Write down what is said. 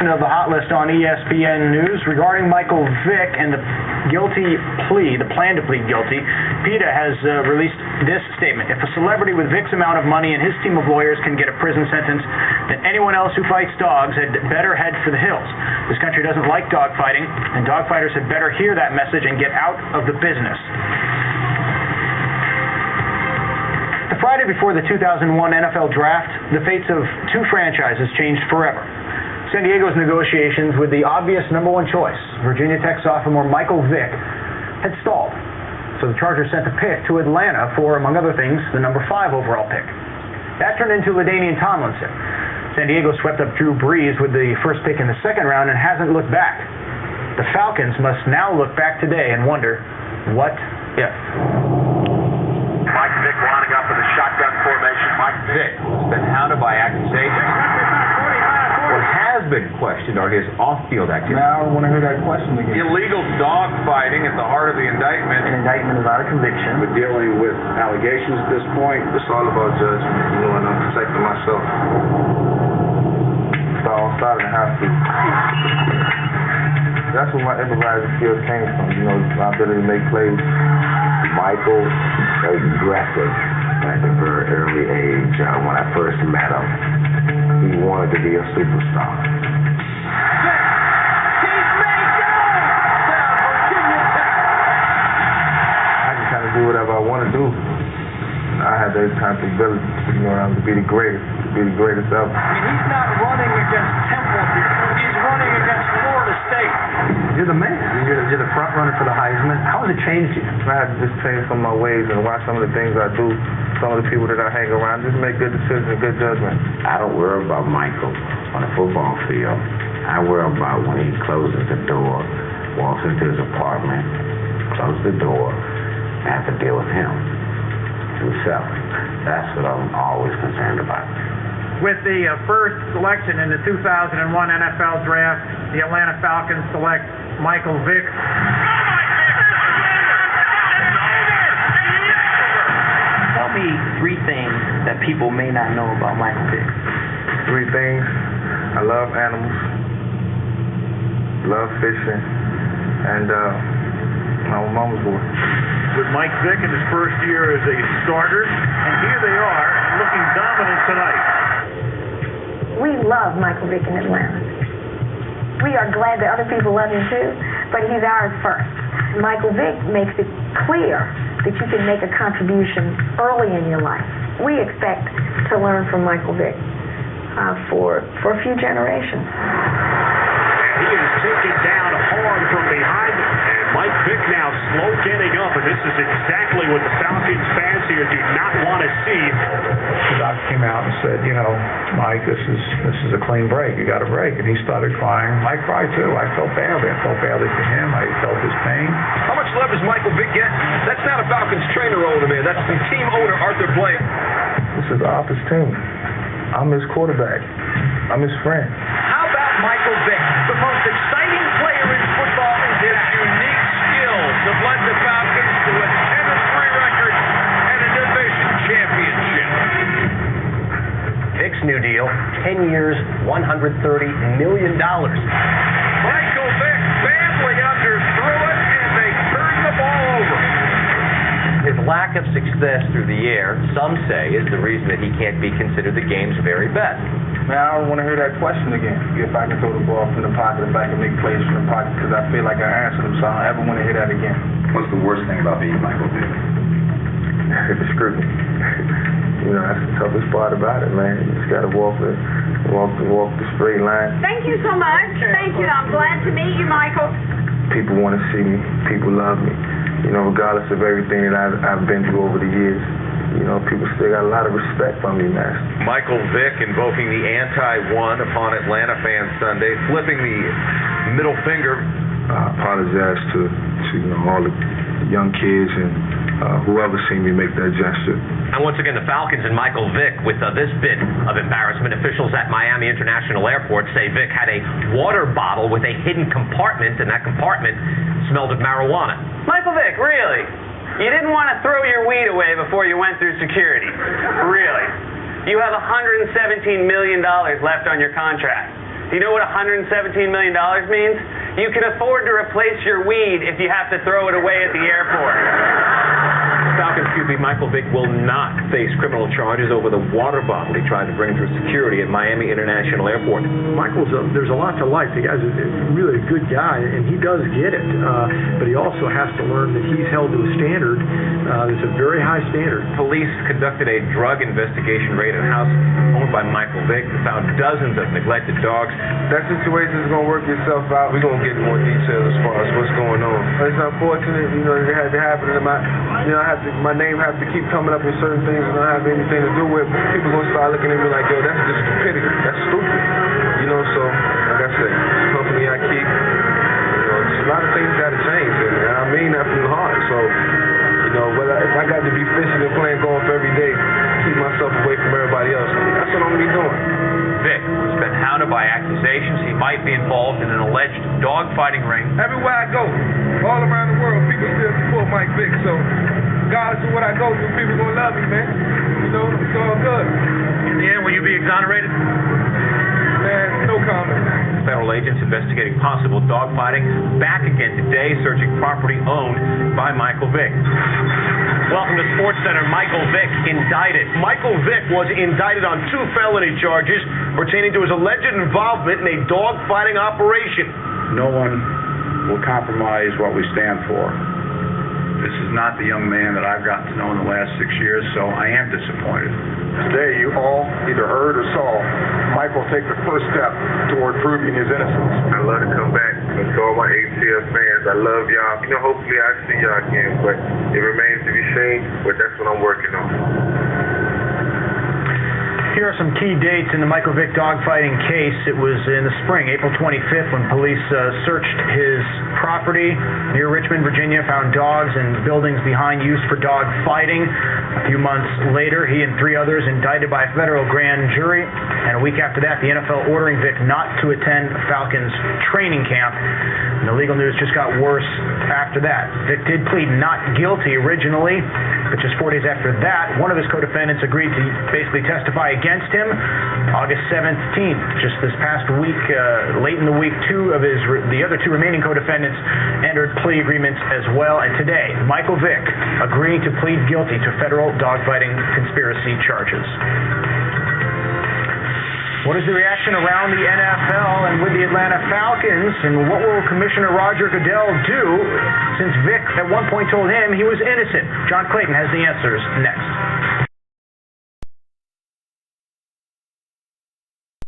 edition of the Hot List on ESPN News regarding Michael Vick and the plan to plead guilty. PETA has released this statement. If a celebrity with Vick's amount of money and his team of lawyers can get a prison sentence, then anyone else who fights dogs had better head for the hills. This country doesn't like dogfighting, and dogfighters had better hear that message and get out of the business. The Friday before the 2001 NFL Draft, the fates of two franchises changed forever. San Diego's negotiations with the obvious number one choice, Virginia Tech sophomore Michael Vick, had stalled. So the Chargers sent a pick to Atlanta for, among other things, the number 5 overall pick. That turned into LaDainian Tomlinson. San Diego swept up Drew Brees with the first pick in the second round and hasn't looked back. The Falcons must now look back today and wonder, what if? Mike Vick lining up in the shotgun formation. Mike Vick has been hounded by accusations. What has been questioned are his off-field activities. Now I want to hear that question again. Illegal dog fighting at the heart of the indictment. An indictment without a conviction. We're dealing with allegations at this point. It's all about judgment, and I'm protecting myself. So I started to have to. That's where my improvising skills came from. My ability to make plays. Michael was aggressive at a very early age. When I first met him, he wanted to be a superstar. I just kind of do whatever I want to do. I had that kind of ability, to be the greatest ever. He's not running against Temple here. He's running against Florida State. You're the man. You're the front runner for the Heisman. How has it changed you? I had to just change some of my ways and watch some of the things I do, some of the people that I hang around, just make good decisions and good judgment. I don't worry about Michael on the football field. I worry about when he closes the door, walks into his apartment, closes the door, I have to deal with him himself. That's what I'm always concerned about. With the first selection in the 2001 NFL Draft, the Atlanta Falcons select Michael Vick. Tell me 3 things that people may not know about Michael Vick. 3 things. I love animals, love fishing, and I'm a mama's boy. With Mike Vick in his first year as a starter, and here they are looking dominant tonight. We love Michael Vick in Atlanta. We are glad that other people love him too, but he's ours first. Michael Vick makes it clear that you can make a contribution early in your life. We expect to learn from Michael Vick for a few generations. And he is taken down hard from behind. Mike Vick now slow getting up, and this is exactly what the Falcons fans here do not want to see. The doc came out and said, Mike, this is a clean break. You got a break. And he started crying. I cried too. I felt badly. I felt badly for him. I felt his pain. How much love does Michael Vick get? That's not a Falcons trainer owner, man. That's the team owner, Arthur Blank. This is the Office team. I'm his quarterback. I'm his friend. How about Michael Vick? The most exciting player in football is his unique skills have led the Falcons to a 10-3 record and a division championship. Vick's new deal, 10 years, $130 million. Michael Vick, family underthrew it, and they turned the ball over. His lack of success through the air, some say, is the reason that he can't be considered the game's very best. Man, I don't want to hear that question again. If I can throw the ball from the pocket, if I can make plays from the pocket, because I feel like I answered them, so I don't ever want to hear that again. What's the worst thing about being Michael Vick? The scrutiny. That's the toughest part about it, man. You just got to walk the straight line. Thank you so much. Thank you. I'm glad to meet you, Michael. People want to see me. People love me. Regardless of everything that I've been through over the years. People still got a lot of respect for me, man. Michael Vick invoking the anti-one upon Atlanta fans Sunday, flipping the middle finger. I apologize to all the young kids and whoever seen me make that gesture. And once again, the Falcons and Michael Vick with this bit of embarrassment. Officials at Miami International Airport say Vick had a water bottle with a hidden compartment, and that compartment smelled of marijuana. Michael Vick, really? You didn't want to throw your weed away before you went through security? Really? You have $117 million left on your contract. Do you know what $117 million means? You can afford to replace your weed if you have to throw it away at the airport. Falcons QB Michael Vick will not face criminal charges over the water bottle he tried to bring through security at Miami International Airport. There's a lot to like. The guy's really a good guy, and he does get it. But he also has to learn that he's held to a standard that's a very high standard. Police conducted a drug investigation raid at a house owned by Michael Vick and found dozens of neglected dogs. That situation is going to work itself out. We're going to get more details as far as what's going on. It's unfortunate, it had to happen. My name have to keep coming up in certain things that don't have anything to do with. People going to start looking at me like, yo, that's just stupidity. That's stupid. So, like I said, the company I keep, there's a lot of things got to change. And I mean that from the heart. So, if I got to be fishing and playing golf every day, keep myself away from everybody else, that's what I'm going to be doing. Vick has been hounded by accusations he might be involved in an alleged dogfighting ring. Everywhere I go, all around the world, people still support Mike Vick. So, regardless of what I go through, people going to love me, man. It's all good. In the end, will you be exonerated? Man, no comment. Federal agents investigating possible dogfighting back again today, searching property owned by Michael Vick. Welcome to SportsCenter. Michael Vick indicted. Michael Vick was indicted on 2 felony charges pertaining to his alleged involvement in a dogfighting operation. No one will compromise what we stand for. This is not the young man that I've gotten to know in the last 6 years, so I am disappointed. Today, you all either heard or saw Michael take the first step toward proving his innocence. I love to come back and to all my ATL fans. I love y'all. Hopefully I see y'all again, but it remains to be seen, but that's what I'm working on. Here are some key dates in the Michael Vick dogfighting case. It was in the spring, April 25th, when police searched his property near Richmond, Virginia, found dogs and buildings behind used for dog fighting. A few months later, he and 3 others indicted by a federal grand jury. And a week after that, the NFL ordering Vick not to attend Falcons training camp. And the legal news just got worse after that. Vick did plead not guilty originally, but just 4 days after that, one of his co-defendants agreed to basically testify against him. August 17th, just this past week, late in the week, the other 2 remaining co-defendants entered plea agreements as well. And today, Michael Vick agreeing to plead guilty to federal dogfighting conspiracy charges. What is the reaction around the NFL and with the Atlanta Falcons? And what will Commissioner Roger Goodell do since Vick at one point told him he was innocent? John Clayton has the answers next.